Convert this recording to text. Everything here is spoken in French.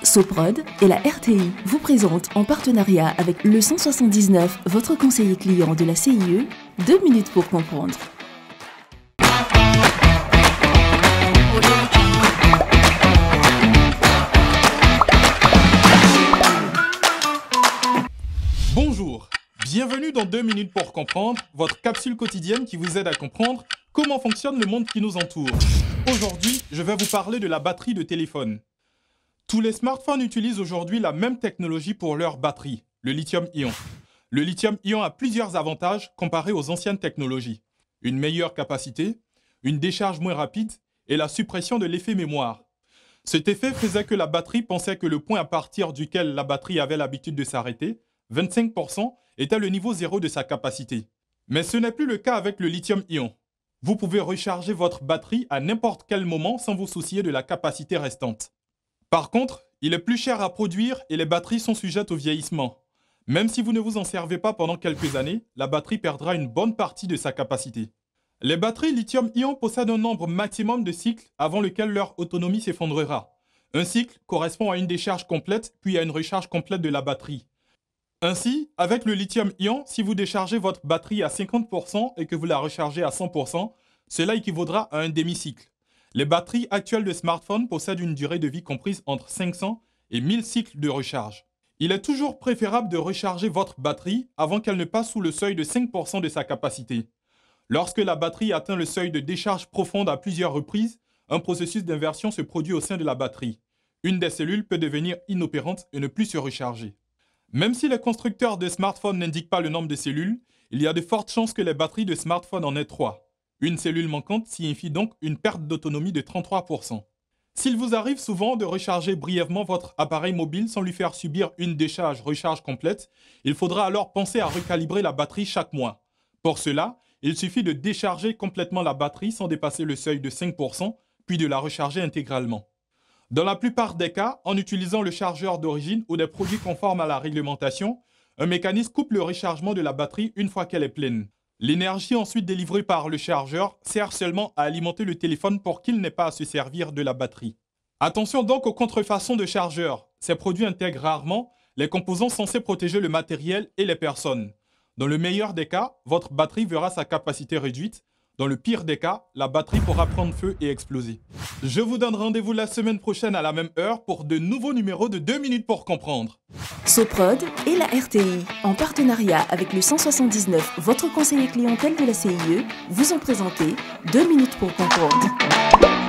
Soprod et la RTI vous présentent en partenariat avec le 179, votre conseiller client de la CIE, 2 minutes pour comprendre. Bonjour, bienvenue dans 2 minutes pour comprendre, votre capsule quotidienne qui vous aide à comprendre comment fonctionne le monde qui nous entoure. Aujourd'hui, je vais vous parler de la batterie de téléphone. Tous les smartphones utilisent aujourd'hui la même technologie pour leur batterie, le lithium-ion. Le lithium-ion a plusieurs avantages comparés aux anciennes technologies. Une meilleure capacité, une décharge moins rapide et la suppression de l'effet mémoire. Cet effet faisait que la batterie pensait que le point à partir duquel la batterie avait l'habitude de s'arrêter, 25%, était le niveau zéro de sa capacité. Mais ce n'est plus le cas avec le lithium-ion. Vous pouvez recharger votre batterie à n'importe quel moment sans vous soucier de la capacité restante. Par contre, il est plus cher à produire et les batteries sont sujettes au vieillissement. Même si vous ne vous en servez pas pendant quelques années, la batterie perdra une bonne partie de sa capacité. Les batteries lithium-ion possèdent un nombre maximum de cycles avant lequel leur autonomie s'effondrera. Un cycle correspond à une décharge complète puis à une recharge complète de la batterie. Ainsi, avec le lithium-ion, si vous déchargez votre batterie à 50% et que vous la rechargez à 100%, cela équivaudra à un demi-cycle. Les batteries actuelles de smartphones possèdent une durée de vie comprise entre 500 et 1000 cycles de recharge. Il est toujours préférable de recharger votre batterie avant qu'elle ne passe sous le seuil de 5% de sa capacité. Lorsque la batterie atteint le seuil de décharge profonde à plusieurs reprises, un processus d'inversion se produit au sein de la batterie. Une des cellules peut devenir inopérante et ne plus se recharger. Même si les constructeurs de smartphones n'indiquent pas le nombre de cellules, il y a de fortes chances que les batteries de smartphones en aient 3. Une cellule manquante signifie donc une perte d'autonomie de 33%. S'il vous arrive souvent de recharger brièvement votre appareil mobile sans lui faire subir une décharge-recharge complète, il faudra alors penser à recalibrer la batterie chaque mois. Pour cela, il suffit de décharger complètement la batterie sans dépasser le seuil de 5%, puis de la recharger intégralement. Dans la plupart des cas, en utilisant le chargeur d'origine ou des produits conformes à la réglementation, un mécanisme coupe le rechargement de la batterie une fois qu'elle est pleine. L'énergie ensuite délivrée par le chargeur sert seulement à alimenter le téléphone pour qu'il n'ait pas à se servir de la batterie. Attention donc aux contrefaçons de chargeurs. Ces produits intègrent rarement les composants censés protéger le matériel et les personnes. Dans le meilleur des cas, votre batterie verra sa capacité réduite. Dans le pire des cas, la batterie pourra prendre feu et exploser. Je vous donne rendez-vous la semaine prochaine à la même heure pour de nouveaux numéros de 2 minutes pour comprendre. Soprod et la RTI, en partenariat avec le 179, votre conseiller clientèle de la CIE, vous ont présenté 2 minutes pour comprendre.